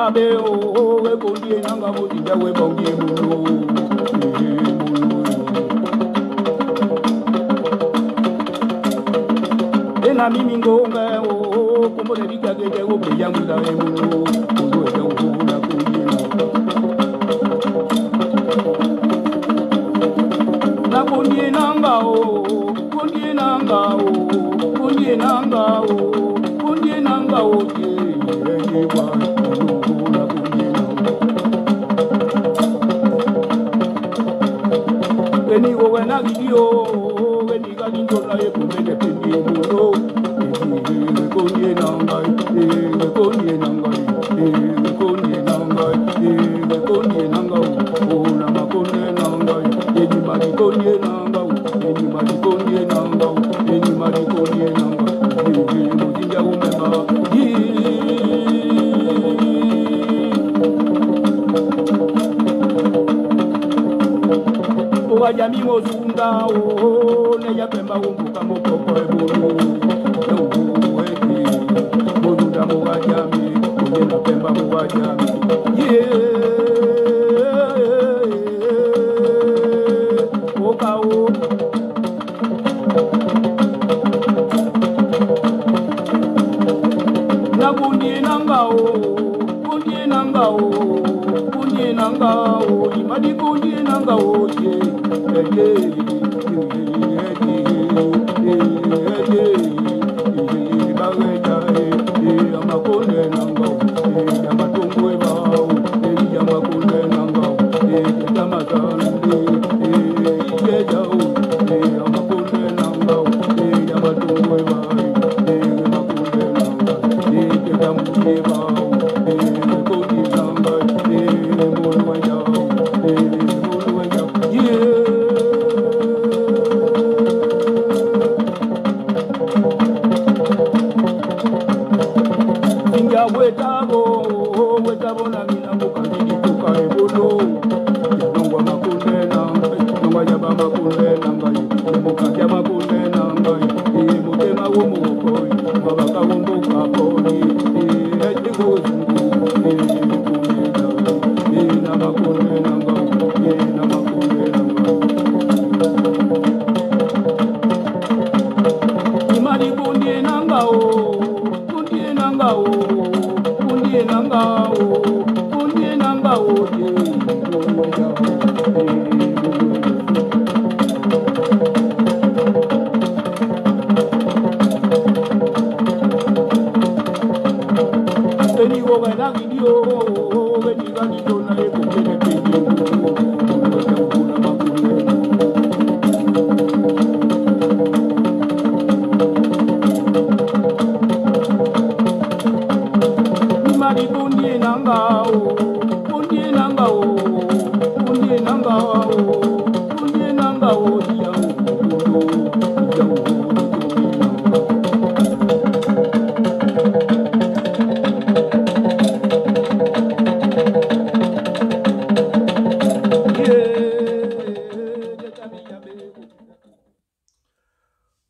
Abe o we kondie nanga motinja we bongie mulu. Ena mimi ngonga o kumbo de dika gege o beya muda e mulu. Kundo e o na kondie na kondie nanga o kondie nanga o kondie nanga o kondie nanga o ye wa. Eni o wena gidio, eni gadindo la e kumene pendi mulo. Konye nangai, konye nangai, konye nangai, konye nangai. O na makonye nangai, eni mari konye nangai, eni mari konye nangai, eni mari konye nangai. Mujinja umema. Wajami mozunda o ne ya pemba umbuka mopoko ebulu mozunda mo wajami o ne pemba mo wajami oka o na kundi nanga o kundi nanga o kundi nanga o imadi kundi nanga o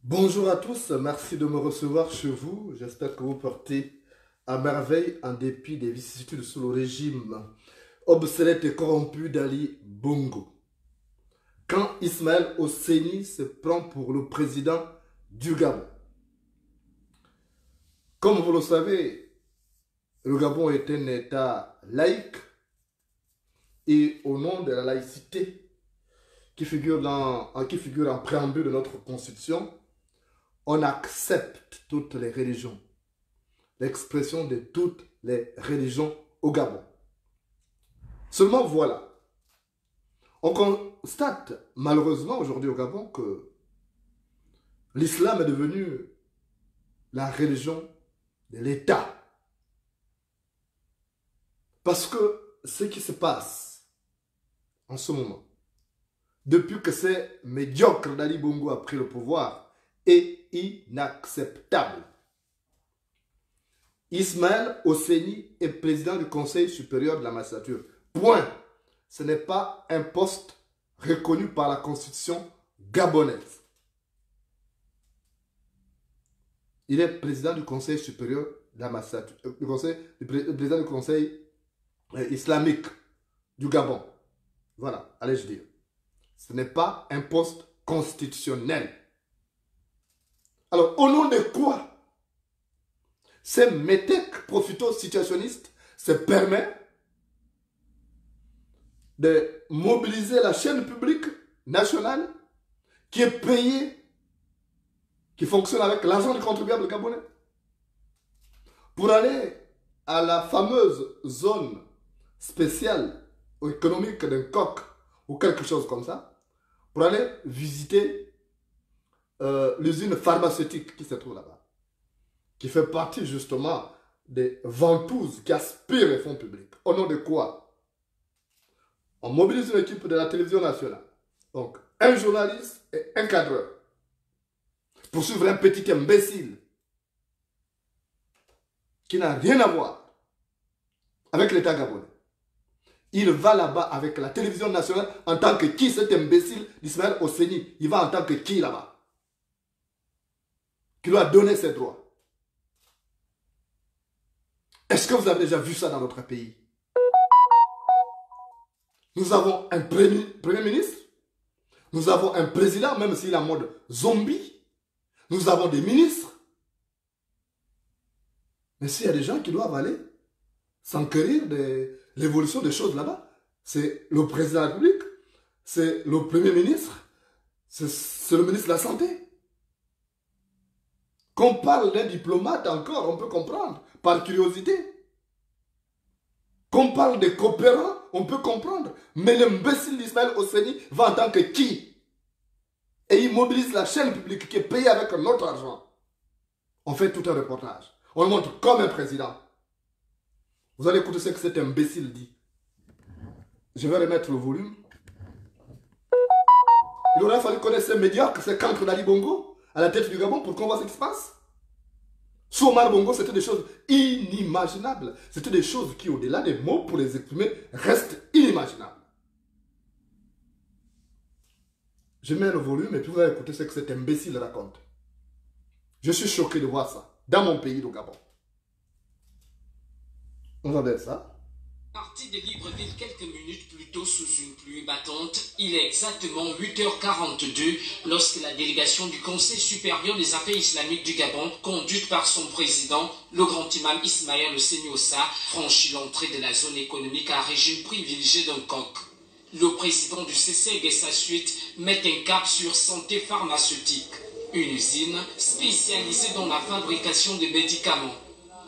Bonjour à tous, merci de me recevoir chez vous. J'espère que vous portez à merveille en dépit des vicissitudes sous le régime obsolète et corrompu d'Ali Bongo. Quand Ismaël Oseni se prend pour le président du Gabon. Comme vous le savez, le Gabon est un État laïque et au nom de la laïcité qui figure en préambule de notre constitution, on accepte toutes les religions, l'expression de toutes les religions au Gabon. Seulement voilà, on constate malheureusement aujourd'hui au Gabon que l'islam est devenu la religion de l'État. Parce que ce qui se passe en ce moment, depuis que ces médiocres d'Ali Bongo a pris le pouvoir, est inacceptable. Ismaël Oseni est président du Conseil supérieur de la magistrature. Point. Ce n'est pas un poste reconnu par la Constitution gabonaise. Il est président du Conseil supérieur de la magistrature. Président du Conseil islamique du Gabon. Voilà, allez-je dire. Ce n'est pas un poste constitutionnel. Alors, au nom de quoi ces métèques profito-situationnistes se permettent de mobiliser la chaîne publique nationale qui est payée, qui fonctionne avec l'argent du contribuable gabonais, pour aller à la fameuse zone spéciale ou économique d'un coq ou quelque chose comme ça, pour aller visiter l'usine pharmaceutique qui se trouve là-bas, qui fait partie justement des ventouses qui aspirent les fonds publics. Au nom de quoi? On mobilise une équipe de la télévision nationale, donc un journaliste et un cadreur, pour suivre un petit imbécile qui n'a rien à voir avec l'État gabonais. Il va là-bas avec la télévision nationale en tant que qui, cet imbécile d'Ismaël Oseni? Il va en tant que qui là-bas? Qui lui a donné ses droits. Est-ce que vous avez déjà vu ça dans notre pays? Nous avons un premier ministre, nous avons un président, même s'il est en mode zombie, nous avons des ministres. Mais s'il y a des gens qui doivent aller s'enquérir de l'évolution des choses là-bas, c'est le président de la République, c'est le premier ministre, c'est le ministre de la Santé. Qu'on parle d'un diplomate encore, on peut comprendre, par curiosité. Qu'on parle des coopérants, on peut comprendre. Mais l'imbécile d'Ismaël Oseni va en tant que qui? Et il mobilise la chaîne publique qui est payée avec notre argent. On fait tout un reportage. On le montre comme un président. Vous allez écouter ce que cet imbécile dit. Je vais remettre le volume. Il aurait fallu connaître ces médiocres, ces cancres d'Ali Bongo à la tête du Gabon pour qu'on voit ce qui se passe. Sous Omar Bongo, c'était des choses inimaginables. C'était des choses qui, au-delà des mots pour les exprimer, restent inimaginables. Je mets le volume et puis vous allez écouter ce que cet imbécile raconte. Je suis choqué de voir ça dans mon pays, le Gabon. On va voir ça. Parti de Libreville quelques minutes plus tôt sous une pluie battante, il est exactement 8h42 lorsque la délégation du Conseil supérieur des affaires islamiques du Gabon, conduite par son président, le grand imam Ismaël Oseni Ossa, franchit l'entrée de la zone économique à régime privilégié d'un coq. Le président du CCG et sa suite mettent un cap sur santé pharmaceutique, une usine spécialisée dans la fabrication de médicaments.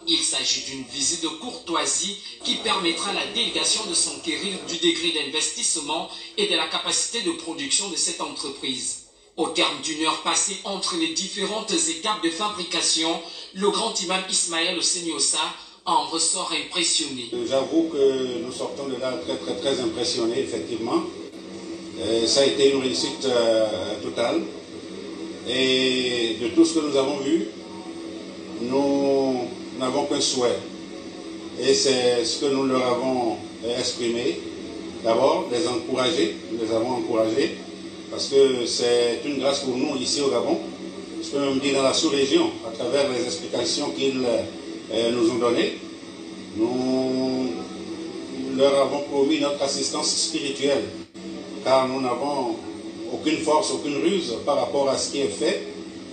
Il s'agit d'une visite de courtoisie qui permettra à la délégation de s'enquérir du degré d'investissement et de la capacité de production de cette entreprise. Au terme d'une heure passée entre les différentes étapes de fabrication, le grand imam Ismaël Oseni Ossa en ressort impressionné. J'avoue que nous sortons de là très impressionnés, effectivement. Ça a été une réussite totale. Et de tout ce que nous avons vu, nous n'avons qu'un souhait. Et c'est ce que nous leur avons exprimé. D'abord, les encourager. Nous les avons encouragés parce que c'est une grâce pour nous ici au Gabon. Je peux même dire dans la sous-région, à travers les explications qu'ils nous ont données. Nous leur avons promis notre assistance spirituelle, car nous n'avons aucune force, aucune ruse par rapport à ce qui est fait,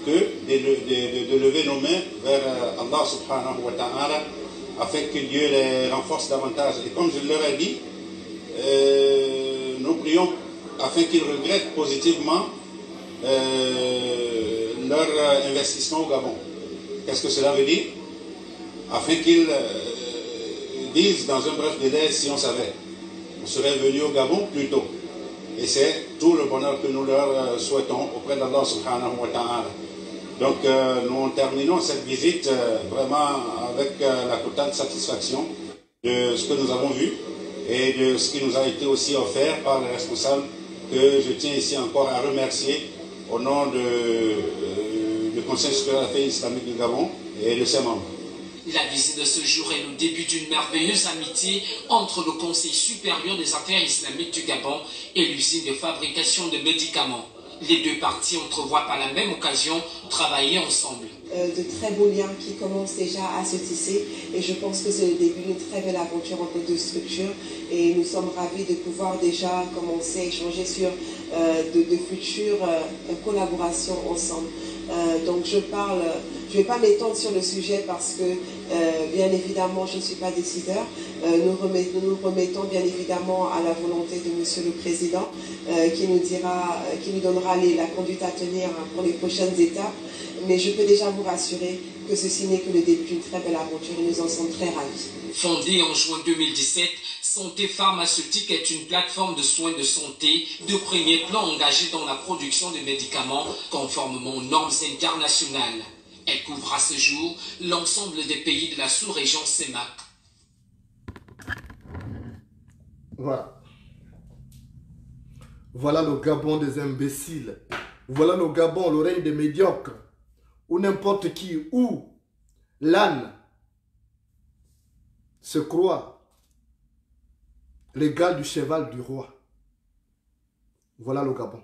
que de lever nos mains vers Allah subhanahu wa ta'ala, afin que Dieu les renforce davantage. Et comme je leur ai dit, nous prions afin qu'ils regrettent positivement leur investissement au Gabon. Qu'est-ce que cela veut dire? Afin qu'ils disent dans un bref délai, si on savait, on serait venu au Gabon plus tôt. Et c'est tout le bonheur que nous leur souhaitons auprès d'Allah subhanahu wa ta'ala. Donc nous terminons cette visite vraiment avec la totale satisfaction de ce que nous avons vu et de ce qui nous a été aussi offert par les responsables que je tiens ici encore à remercier au nom du Conseil supérieur des affaires islamiques du Gabon et de ses membres. La visite de ce jour est le début d'une merveilleuse amitié entre le Conseil supérieur des affaires islamiques du Gabon et l'usine de fabrication de médicaments. Les deux parties entrevoient par la même occasion travailler ensemble. De très beaux liens qui commencent déjà à se tisser et je pense que c'est le début d'une très belle aventure entre deux structures et nous sommes ravis de pouvoir déjà commencer à échanger sur de futures collaborations ensemble. Donc je vais pas m'étendre sur le sujet parce que bien évidemment je ne suis pas décideur. Nous nous remettons bien évidemment à la volonté de Monsieur le Président qui nous donnera la conduite à tenir pour les prochaines étapes. Mais je peux déjà vous rassurer que ceci n'est que le début d'une très belle aventure et nous en sommes très ravis. Fondée en juin 2017, Santé Pharmaceutique est une plateforme de soins de santé de premier plan engagée dans la production de médicaments conformément aux normes internationales. Elle couvre à ce jour l'ensemble des pays de la sous-région CEMAC. Voilà. Voilà le Gabon des imbéciles. Voilà le Gabon, le règne des médiocres. Où n'importe qui, où l'âne se croit l'égal du cheval du roi. Voilà le Gabon.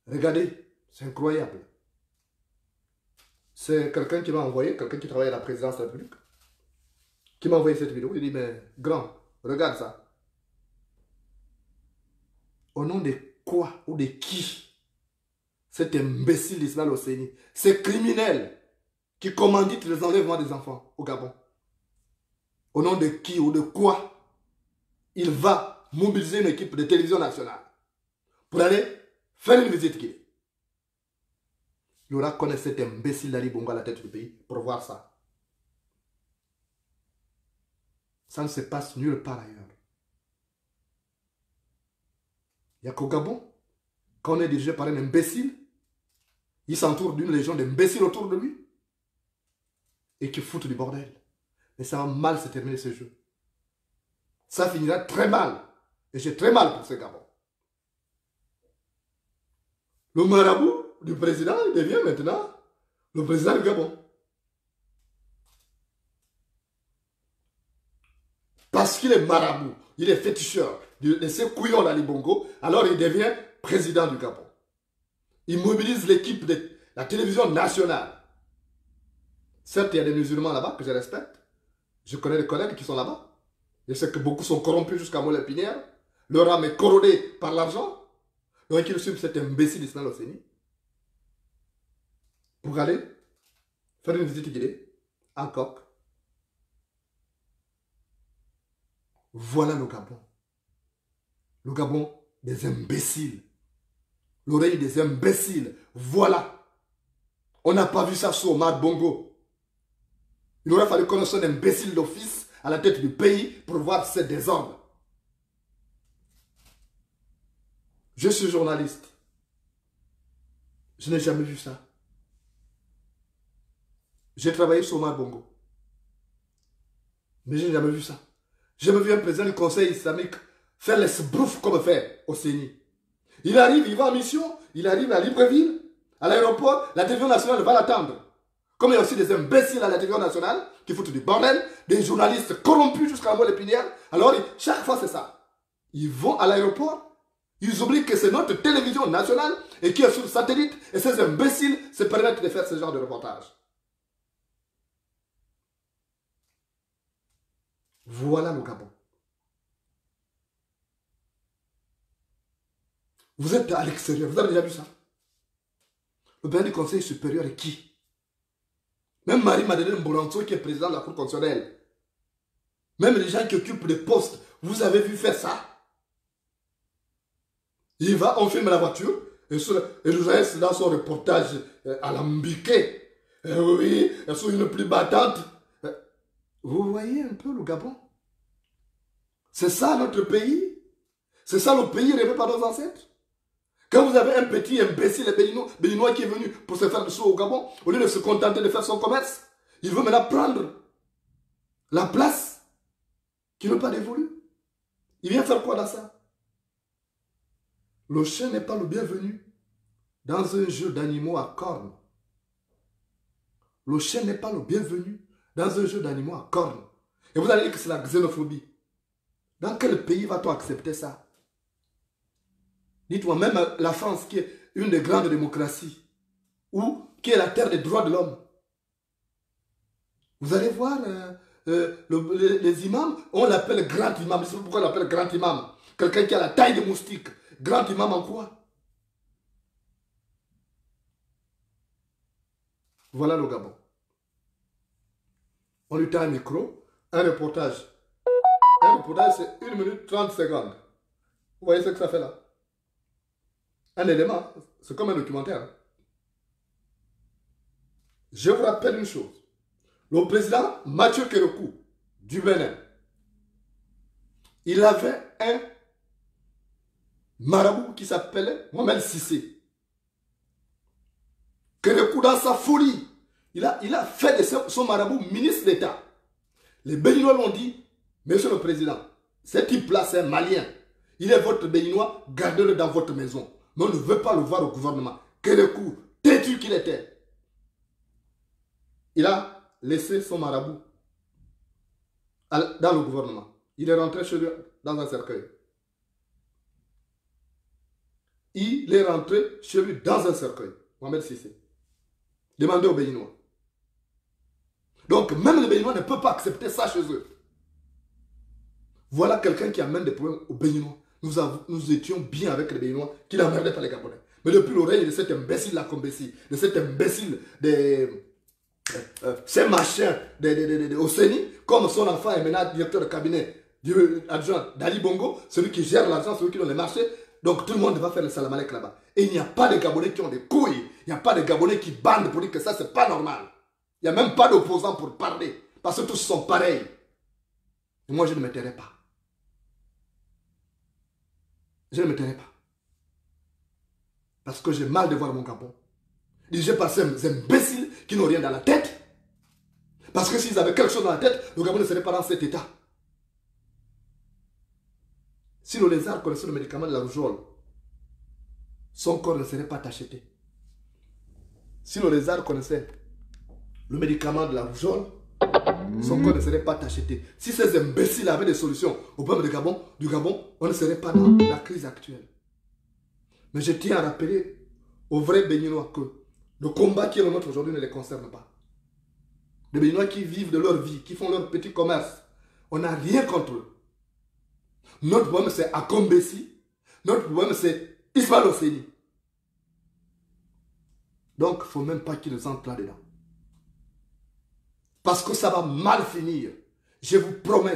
Regardez, c'est incroyable. C'est quelqu'un qui m'a envoyé, quelqu'un qui travaille à la présidence de la République, qui m'a envoyé cette vidéo. Il dit, mais grand, regarde ça. Au nom de quoi ou de qui cet imbécile d'Ismaël Oseni, ces criminels qui commanditent les enlèvements des enfants au Gabon, au nom de qui ou de quoi il va mobiliser une équipe de télévision nationale pour aller faire une visite guidée. Il aura connu cet imbécile d'Ali Bongo à la tête du pays pour voir ça. Ça ne se passe nulle part ailleurs. Il n'y a qu'au Gabon, quand on est dirigé par un imbécile, il s'entoure d'une légion d'imbéciles autour de lui et qui foutent du bordel. Mais ça va mal se terminer ce jeu. Ça finira très mal. Et j'ai très mal pour ce Gabon. Le marabout du président devient maintenant le président du Gabon. Parce qu'il est marabout, il est féticheur de ces couillons d'Ali Bongo, alors il devient président du Gabon. Il mobilise l'équipe de la télévision nationale. Certes, il y a des musulmans là-bas que je respecte. Je connais des collègues qui sont là-bas. Je sais que beaucoup sont corrompus jusqu'à Mollet-Pinière. Leur âme est corrodée par l'argent. Donc ils suivent cet imbécile d'Ismaël Oseni pour aller faire une visite guidée en coq. Voilà le Gabon. Le Gabon des imbéciles. L'oreille des imbéciles. Voilà. On n'a pas vu ça sur Omar Bongo. Il aurait fallu qu'on soit un imbécile d'office à la tête du pays pour voir ces désordres. Je suis journaliste. Je n'ai jamais vu ça. J'ai travaillé sur Omar Bongo. Mais je n'ai jamais vu ça. J'ai jamais vu un président du Conseil islamique faire les sbroufs comme fait au CENI. Il arrive, il va en mission, il arrive à Libreville, à l'aéroport, la télévision nationale va l'attendre. Comme il y a aussi des imbéciles à la télévision nationale qui foutent du bordel, des journalistes corrompus jusqu'à la moelle épinière. Alors, chaque fois, c'est ça. Ils vont à l'aéroport, ils oublient que c'est notre télévision nationale et qui est sur le satellite, et ces imbéciles se permettent de faire ce genre de reportage. Voilà le Gabon. Vous êtes à l'extérieur, vous avez déjà vu ça? Le président du Conseil supérieur est qui? Même Marie-Madeleine Mboranto qui est président de la Cour constitutionnelle. Même les gens qui occupent des postes, vous avez vu faire ça? Il va, on filme la voiture, et le journaliste dans son reportage alambiqué, oui, sur une pluie battante. Vous voyez un peu le Gabon? C'est ça notre pays? C'est ça le pays rêvé par nos ancêtres? Quand vous avez un petit imbécile béninois qui est venu pour se faire du sous au Gabon, au lieu de se contenter de faire son commerce, il veut maintenant prendre la place qui n'est pas dévolue. Il vient faire quoi dans ça? Le chien n'est pas le bienvenu dans un jeu d'animaux à cornes. Le chien n'est pas le bienvenu dans un jeu d'animaux à cornes. Et vous allez dire que c'est la xénophobie. Dans quel pays va-t-on accepter ça? Dites-moi, même la France, qui est une des grandes démocraties, ou qui est la terre des droits de l'homme, vous allez voir, les imams, on l'appelle grand imam. Je sais pas pourquoi on l'appelle grand imam. Quelqu'un qui a la taille de moustique. Grand imam en quoi? Voilà le Gabon. On lui tend un micro, un reportage. Un reportage, c'est 1 minute 30 secondes. Vous voyez ce que ça fait là? Un élément, c'est comme un documentaire. Je vous rappelle une chose. Le président Mathieu Kérékou du Bénin, il avait un marabout qui s'appelait Mohamed Sissé. Kérékou, dans sa folie, il a fait de son marabout ministre d'État. Les Béninois l'ont dit, monsieur le président, ce type-là, c'est un Malien. Il est votre Béninois, gardez-le dans votre maison. Mais on ne veut pas le voir au gouvernement. Kérékou, têtu qu'il était. Il a laissé son marabout dans le gouvernement. Il est rentré chez lui dans un cercueil. Il est rentré chez lui dans un cercueil. Mohamed Sissé. Demandez aux Béninois. Donc, même les Béninois ne peuvent pas accepter ça chez eux. Voilà quelqu'un qui amène des problèmes aux Béninois. Nous étions bien avec les Béninois qui n'emmerdaient pas les Gabonais. Mais depuis le règne de cet imbécile là Combessi, de cet imbécile ces machins au CENI, comme son enfant est maintenant directeur de cabinet adjoint d'Ali Bongo, celui qui gère l'argent, celui qui donne les marchés. Donc tout le monde va faire le salamalek là-bas. Et il n'y a pas de Gabonais qui ont des couilles. Il n'y a pas de Gabonais qui bandent pour dire que ça, c'est pas normal. Il n'y a même pas d'opposants pour parler. Parce que tous sont pareils. Et moi, je ne me tairai pas. Je ne me tairai pas. Parce que j'ai mal de voir mon Gabon dirigé par ces imbéciles qui n'ont rien dans la tête. Parce que s'ils avaient quelque chose dans la tête, le Gabon ne serait pas dans cet état. Si le lézard connaissait le médicament de la rougeole, son corps ne serait pas tacheté. Si le lézard connaissait le médicament de la rougeole, son corps ne serait pas tacheté. Si ces imbéciles avaient des solutions au problème du Gabon, on ne serait pas dans la crise actuelle. Mais je tiens à rappeler aux vrais Béninois que le combat qui est le nôtre aujourd'hui ne les concerne pas. Les Béninois qui vivent de leur vie, qui font leur petit commerce, on n'a rien contre eux. Notre problème c'est Akombesi, notre problème c'est Ismaël Oseni. Donc il ne faut même pas qu'ils entrent là-dedans. Parce que ça va mal finir. Je vous promets,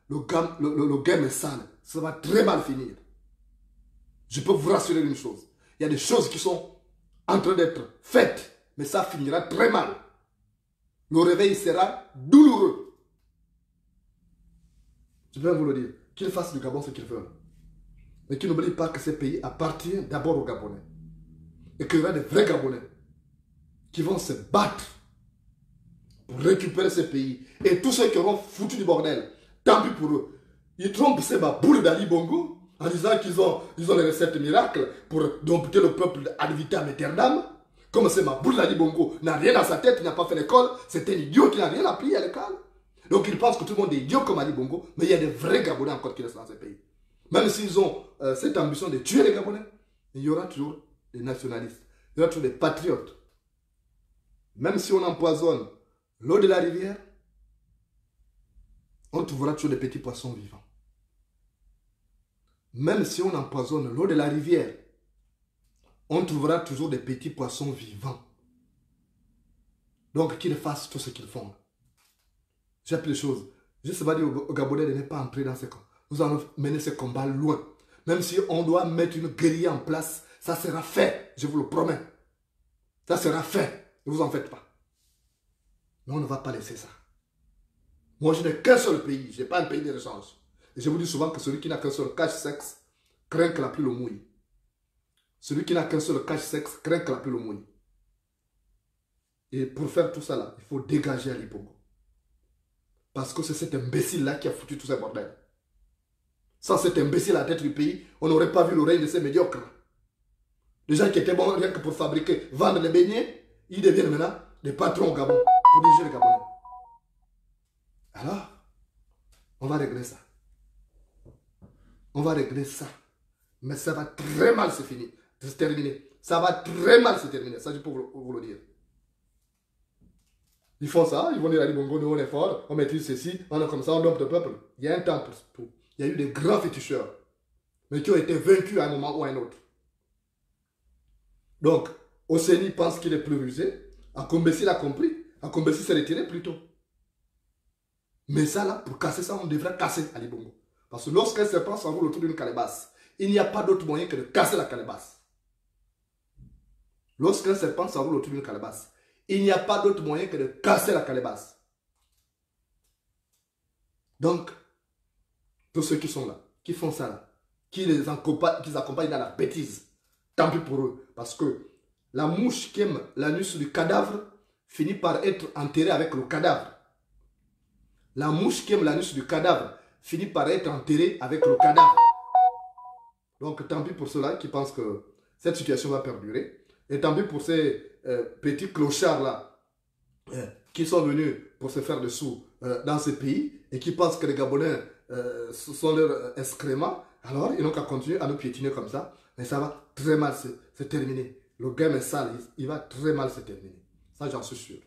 le game est sale. Ça va très mal finir. Je peux vous rassurer une chose. Il y a des choses qui sont en train d'être faites, mais ça finira très mal. Le réveil sera douloureux. Je peux vous le dire. Qu'ils fassent du Gabon ce qu'ils veulent. Mais qu'ils n'oublient pas que ce pays appartient d'abord aux Gabonais. Et qu'il y aura des vrais Gabonais qui vont se battre pour récupérer ce pays. Et tous ceux qui auront foutu du bordel, tant pis pour eux. Ils trompent ces baboules d'Ali Bongo en disant qu'ils ont les recettes miracles pour dompter le peuple ad vitam aeternam. Comme c'est ma boule d'Ali Bongo n'a rien dans sa tête, il n'a pas fait l'école, c'est un idiot qui n'a rien appris à l'école. Donc ils pensent que tout le monde est idiot comme Ali Bongo, mais il y a des vrais Gabonais encore qui restent dans ce pays. Même s'ils ont cette ambition de tuer les Gabonais, il y aura toujours des nationalistes, il y aura toujours des patriotes. Même si on empoisonne l'eau de la rivière, on trouvera toujours des petits poissons vivants. Même si on empoisonne l'eau de la rivière, on trouvera toujours des petits poissons vivants. Donc qu'ils fassent tout ce qu'ils font. J'ai appris les choses. Je ne vais pas dire aux Gabonais de ne pas entrer dans ce combat. Nous allons mener ce combat loin. Même si on doit mettre une guérilla en place, ça sera fait. Je vous le promets. Ça sera fait. Ne vous en faites pas. Mais on ne va pas laisser ça. Moi, je n'ai qu'un seul pays. Je n'ai pas un pays de rechange. Et je vous dis souvent que celui qui n'a qu'un seul cache-sexe craint que la pluie le mouille. Celui qui n'a qu'un seul cache-sexe craint que la pluie le mouille. Et pour faire tout ça là, il faut dégager Ali Bongo. Parce que c'est cet imbécile-là qui a foutu tout ce bordel. Sans cet imbécile à la tête du pays, on n'aurait pas vu le règne de ces médiocres. Les gens qui étaient bons rien que pour fabriquer, vendre les beignets, ils deviennent maintenant des patrons au Gabon, pour diriger le Gabon. Alors, on va régler ça. On va régler ça. Mais ça va très mal se finir, se terminer. Ça va très mal se terminer. Ça, je peux vous le dire. Ils font ça, ils vont dire à Ali Bongo, nous on est fort, on maîtrise ceci, on est comme ça, on dompe le peuple. Il y a un temps pour tout. Il y a eu des grands féticheurs, mais qui ont été vaincus à un moment ou à un autre. Donc, Oseni pense qu'il est plus rusé. Akombesi l'a compris. Akombesi s'est retiré plus tôt. Mais ça, là, pour casser ça, on devrait casser Ali Bongo. Parce que lorsqu'un serpent s'enroule autour d'une calebasse, il n'y a pas d'autre moyen que de casser la calebasse. Lorsqu'un serpent s'enroule autour d'une calebasse, il n'y a pas d'autre moyen que de casser la calebasse. Donc, tous ceux qui sont là, qui font ça là, qui les accompagnent dans la bêtise, tant pis pour eux. Parce que la mouche qui aime l'anus du cadavre finit par être enterrée avec le cadavre. La mouche qui aime l'anus du cadavre finit par être enterrée avec le cadavre. Donc tant pis pour ceux-là qui pensent que cette situation va perdurer. Et tant pis pour ces petits clochards-là qui sont venus pour se faire des sous dans ce pays et qui pensent que les Gabonais sont leurs excréments. Alors ils n'ont qu'à continuer à nous piétiner comme ça. Mais ça va très mal se terminer. Le game est sale, il va très mal se terminer. Ça, j'en suis sûr.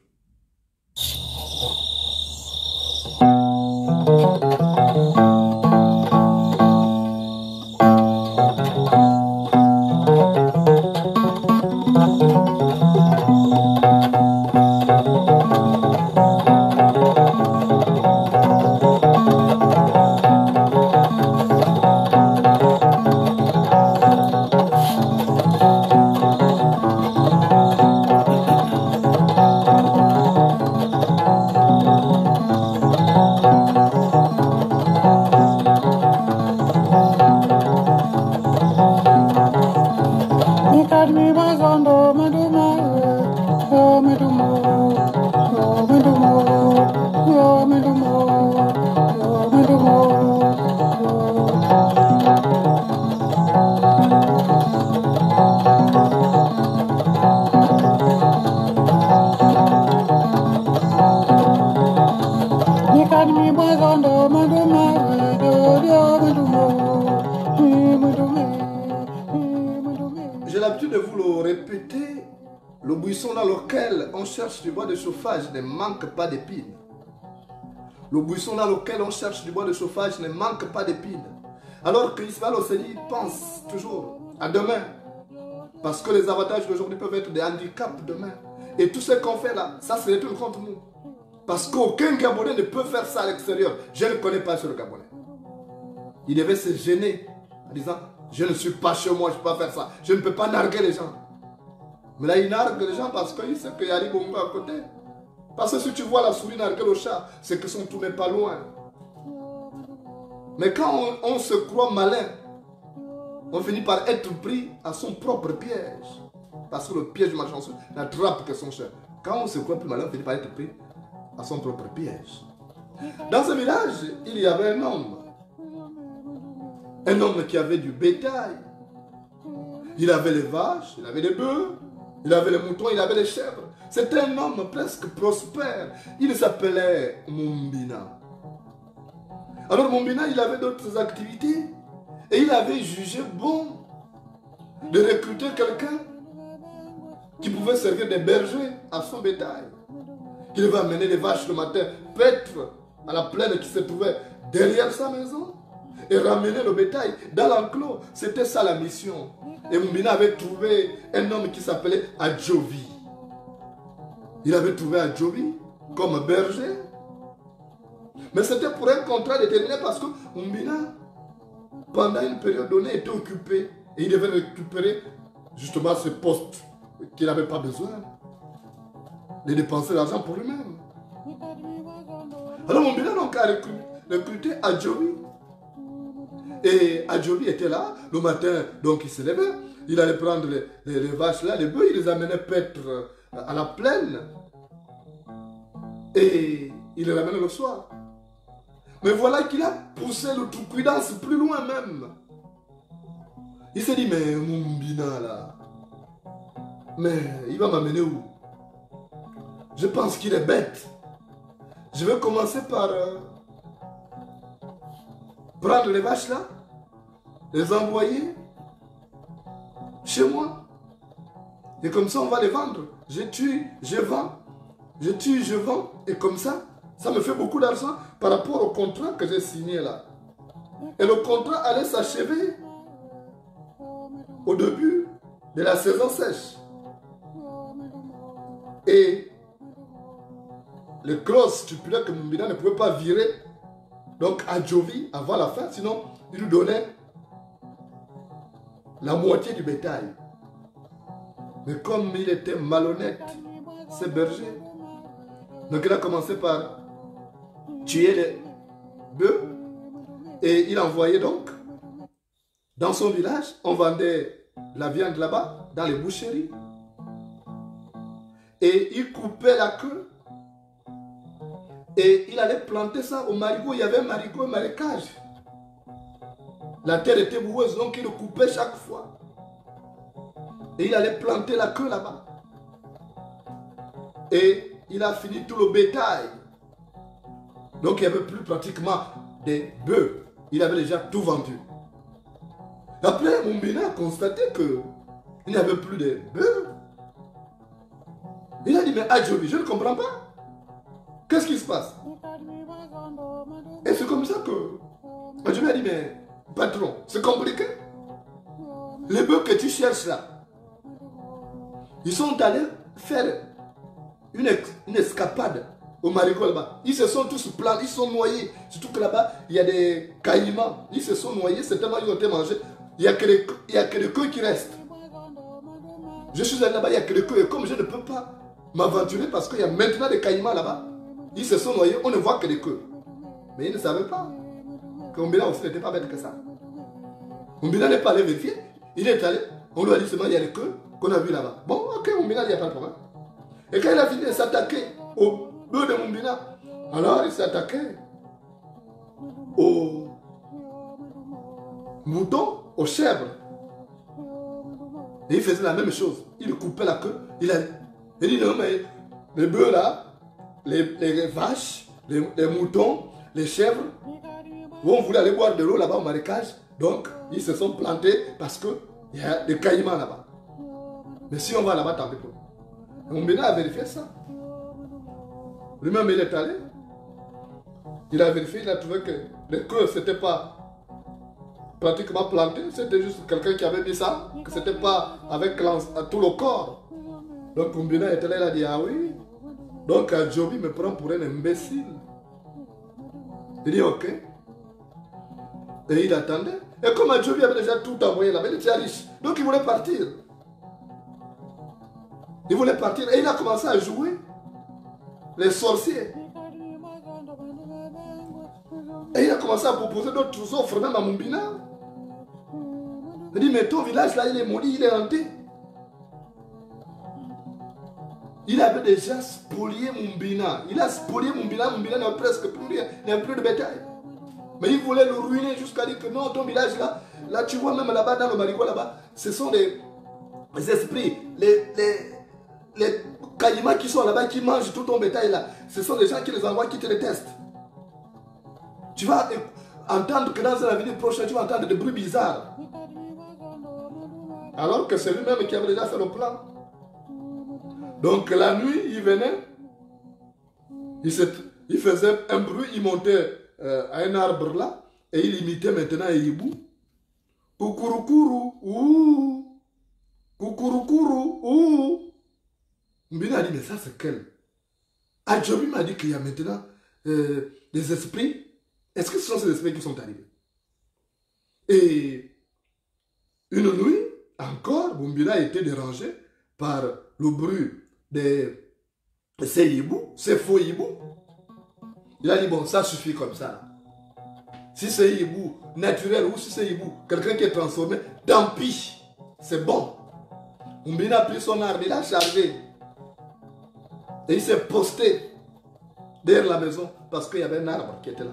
J'ai l'habitude de vous le répéter, le buisson dans lequel on cherche du bois de chauffage ne manque pas d'épines. Le buisson dans lequel on cherche du bois de chauffage ne manque pas d'épines. Alors que Ismaël Oseni pense toujours à demain. Parce que les avantages d'aujourd'hui peuvent être des handicaps demain. Et tout ce qu'on fait là, ça se retourne contre nous. Parce qu'aucun Gabonais ne peut faire ça à l'extérieur. Je ne connais pas sur le Gabonais. Il devait se gêner en disant, je ne suis pas chez moi, je ne peux pas faire ça. Je ne peux pas narguer les gens. Mais là, il nargue les gens parce qu'il sait qu'il y a Ali Bongo à côté. Parce que si tu vois la souris narguer le chat, c'est que son tour n'est pas loin. Mais quand on se croit malin, on finit par être pris à son propre piège. Parce que le piège du malchanceux n'attrape que son chien. Quand on se croit plus malin, on finit par être pris à son propre piège. Dans ce village, il y avait un homme. Un homme qui avait du bétail. Il avait les vaches, il avait les bœufs, il avait les moutons, il avait les chèvres. C'était un homme presque prospère. Il s'appelait Mumbina. Alors Mumbina, il avait d'autres activités. Et il avait jugé bon de recruter quelqu'un qui pouvait servir de berger à son bétail. Il devait amener les vaches le matin, paître à la plaine qui se trouvait derrière sa maison et ramener le bétail dans l'enclos. C'était ça la mission. Et Mumbina avait trouvé un homme qui s'appelait Adjovi. Il avait trouvé Adjovi comme berger. Mais c'était pour un contrat déterminé parce que Mumbina, pendant une période donnée, était occupé. Et il devait récupérer justement ce poste qu'il n'avait pas besoin de dépenser l'argent pour lui-même. Alors Mumbina donc a recruté Adjovi. Et Adjovi était là, le matin, donc il se levait, il allait prendre les vaches là, les bœufs, il les amenait paître à la plaine. Et il les ramenait le soir. Mais voilà qu'il a poussé le truquidance plus loin même. Il s'est dit, mais Mumbina là, mais il va m'amener où? Je pense qu'il est bête. Je vais commencer par prendre les vaches là, les envoyer chez moi. Et comme ça, on va les vendre. Je tue, je vends. Je tue, je vends. Et comme ça, ça me fait beaucoup d'argent par rapport au contrat que j'ai signé là. Et le contrat allait s'achever au début de la saison sèche. Et le clause stipulait que Mumbina ne pouvait pas virer donc à Jovi avant la fin, sinon il lui donnait la moitié du bétail. Mais comme il était malhonnête, ce berger, donc il a commencé par tuer les bœufs et il envoyait donc dans son village, on vendait la viande là-bas dans les boucheries et il coupait la queue et il allait planter ça au marigot. Il y avait un marigot, un marécage. La terre était boueuse, donc il le coupait chaque fois. Et il allait planter la queue là-bas. Et il a fini tout le bétail. Donc il n'y avait plus pratiquement des bœufs. Il avait déjà tout vendu. Après, Mumbina a constaté qu'il n'y avait plus de bœufs. Il a dit, mais Adjobi, je ne comprends pas. Qu'est-ce qui se passe? Et c'est comme ça que Adjobi a dit, mais patron, c'est compliqué. Les bœufs que tu cherches là, ils sont allés faire une escapade au marigot là-bas. Ils se sont tous plans, ils sont noyés. Surtout que là-bas, il y a des caïmans. Ils se sont noyés, c'est tellement ils ont été mangés. Il n'y a que les queues qui restent. Je suis allé là-bas, il n'y a que les queues. Et comme je ne peux pas m'aventurer parce qu'il y a maintenant des caïmans là-bas, ils se sont noyés, on ne voit que les queues. Mais ils ne savaient pas que Mumbina aussi n'était pas bête que ça. Mumbina n'est pas allé vérifier. Il est allé, on lui a dit seulement il y a les queues qu'on a vu là-bas. Bon, ok, Mumbina, il n'y a pas de problème. Et quand il a fini de s'attaquer au bœuf de Mumbina, alors il s'est attaqué aux moutons, aux chèvres. Et il faisait la même chose. Il coupait la queue. Il dit non, mais les bœufs là, les vaches, les moutons, les chèvres, on voulait aller boire de l'eau là-bas au marécage. Donc, ils se sont plantés parce qu'il y a des caïmans là-bas. Mais si on va là-bas, tant pis pour nous. Mumbina a vérifié ça. Lui-même, il est allé. Il a vérifié, il a trouvé que les queues, ce n'était pas pratiquement planté. C'était juste quelqu'un qui avait mis ça, que ce n'était pas avec tout le corps. Donc, Mumbina était là, il a dit, ah oui. Donc, Adjobi me prend pour un imbécile. Il dit, ok. Et il attendait. Et comme Adjobi avait déjà tout envoyé là-bas, il était riche. Donc, il voulait partir. Il voulait partir et il a commencé à jouer les sorciers. Et il a commencé à proposer d'autres offres même à Mumbina. Il dit, mais ton village là, il est maudit, il est hanté. Il avait déjà spolié Mumbina. Il a spolié Mumbina. Mumbina n'a presque plus rien, il n'y a plus de bétail. Mais il voulait le ruiner jusqu'à dire que non, ton village là, là tu vois même là-bas dans le marigot là-bas, ce sont des esprits, les caïmans qui sont là-bas, qui mangent tout ton bétail là, ce sont des gens qui les envoient, qui te détestent. Tu vas entendre que dans un avenir prochain, tu vas entendre des bruits bizarres. Alors que c'est lui-même qui avait déjà fait le plan. Donc la nuit, il venait, il faisait un bruit, il montait à un arbre là, et il imitait maintenant un hibou. Kukurukuru, ouh, kukurukuru, ouh. Mumbina a dit, mais ça c'est quel? Adjobi m'a dit qu'il y a maintenant des esprits. Est-ce que ce sont ces esprits qui sont arrivés? Et une nuit, encore, Mumbina a été dérangé par le bruit de ces hiboux, ces faux hiboux. Il a dit, bon, ça suffit comme ça. Si c'est hibou naturel ou si c'est hibou, quelqu'un qui est transformé, tant pis, c'est bon. Mumbina a pris son arme, il a chargé. Et il s'est posté derrière la maison parce qu'il y avait un arbre qui était là.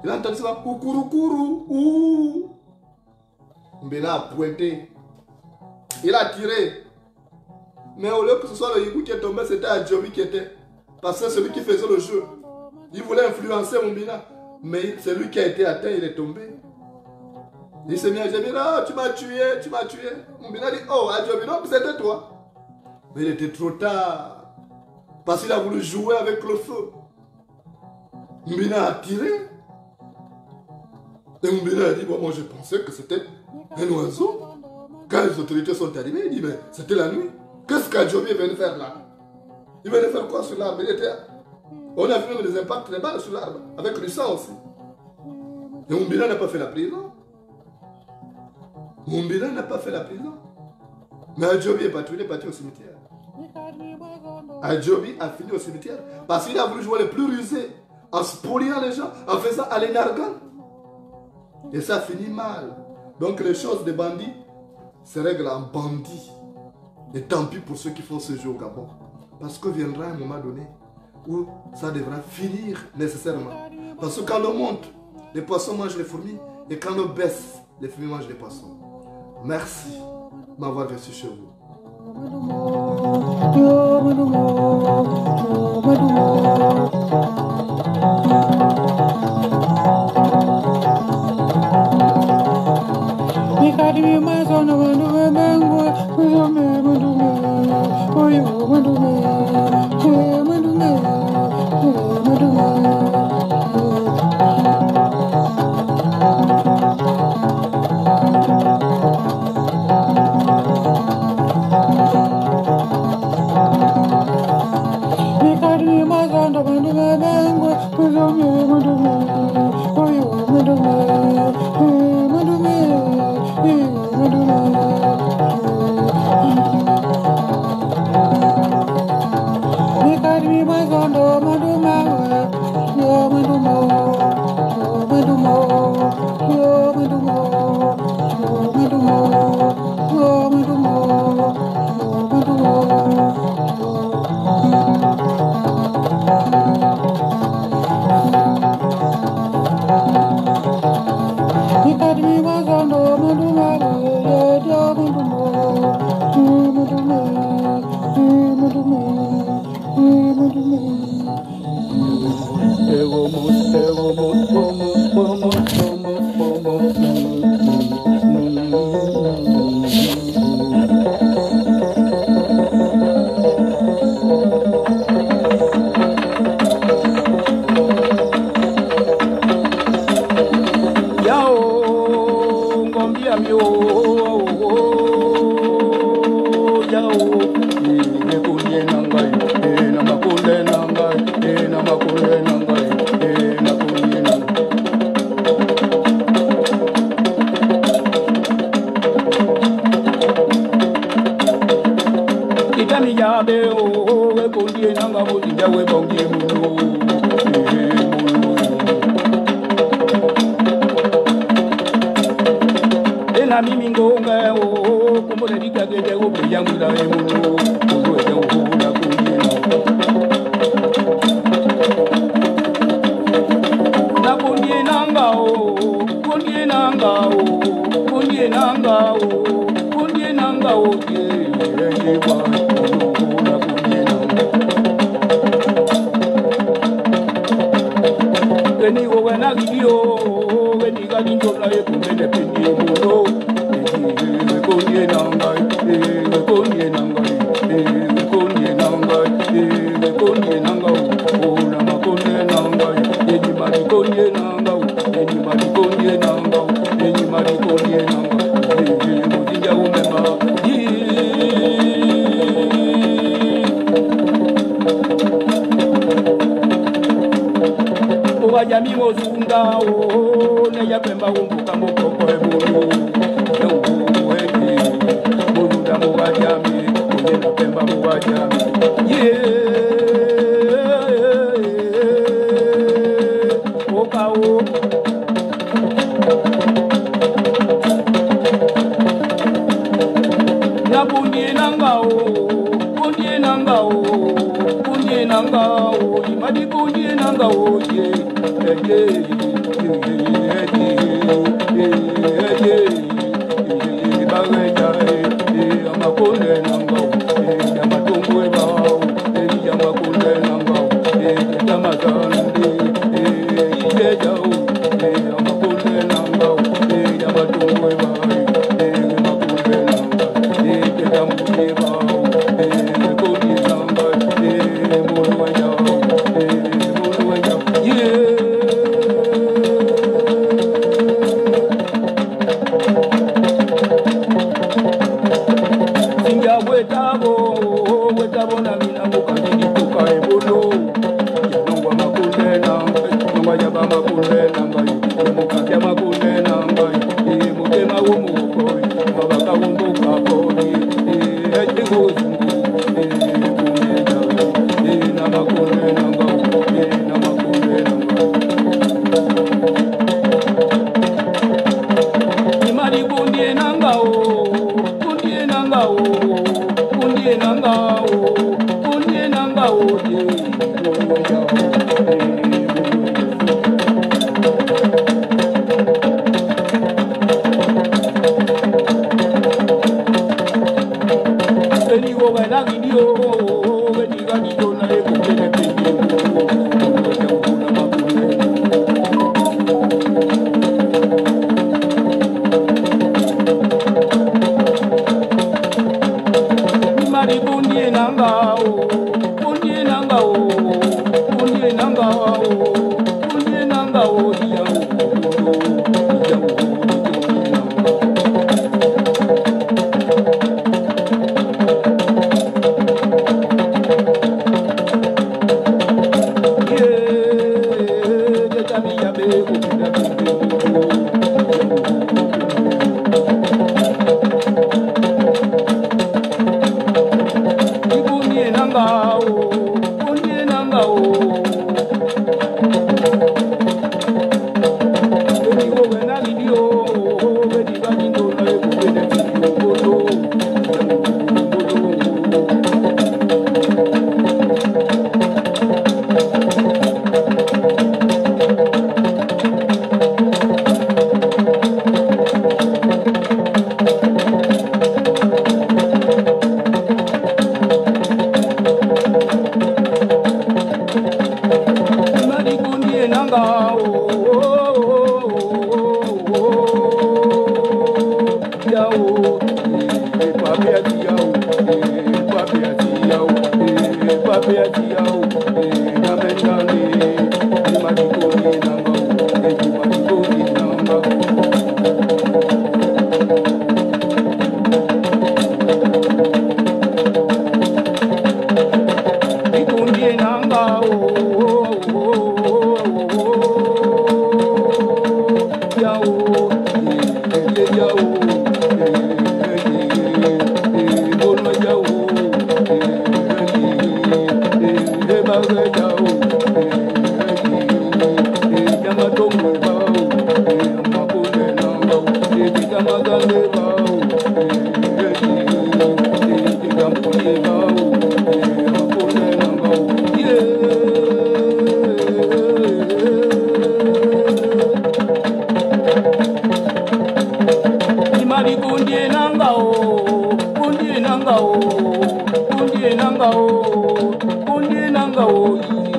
Il a entendu ça, coucouroucourou, ouh. Mumbina a pointé. Il a tiré. Mais au lieu que ce soit le hibou qui est tombé, c'était Adjobi qui était. Parce que c'est celui qui faisait le jeu. Il voulait influencer Mumbina. Mais c'est lui qui a été atteint, il est tombé. Il s'est mis à gémir, ah, tu m'as tué, tu m'as tué. Mbina dit, oh, Adjobi, non, c'était toi. Mais il était trop tard. Parce qu'il a voulu jouer avec le feu. Mbina a tiré. Et Mbina a dit, bon, moi je pensais que c'était un oiseau. Quand les autorités sont arrivées, il dit, mais c'était la nuit. Qu'est-ce qu'Adjobi vient faire là? Il venait faire quoi sur l'arbre? On a vu même des impacts très bas sur l'arbre, avec le sang aussi. Et Mbina n'a pas fait la prison. Mbina n'a pas fait la prison. Mais Adjobi est parti, il est parti au cimetière. Adjobi a fini au cimetière parce qu'il a voulu jouer le plus rusé, en spoliant les gens, en faisant aller nargan. Et ça finit mal. Donc les choses des bandits se règlent en bandits. Et tant pis pour ceux qui font ce jeu au Gabon. Parce que viendra un moment donné où ça devra finir nécessairement. Parce que quand on monte, les poissons mangent les fourmis. Et quand on baisse, les fourmis mangent les poissons. Merci de m'avoir reçu chez vous. Thank you. Kundi nanga o,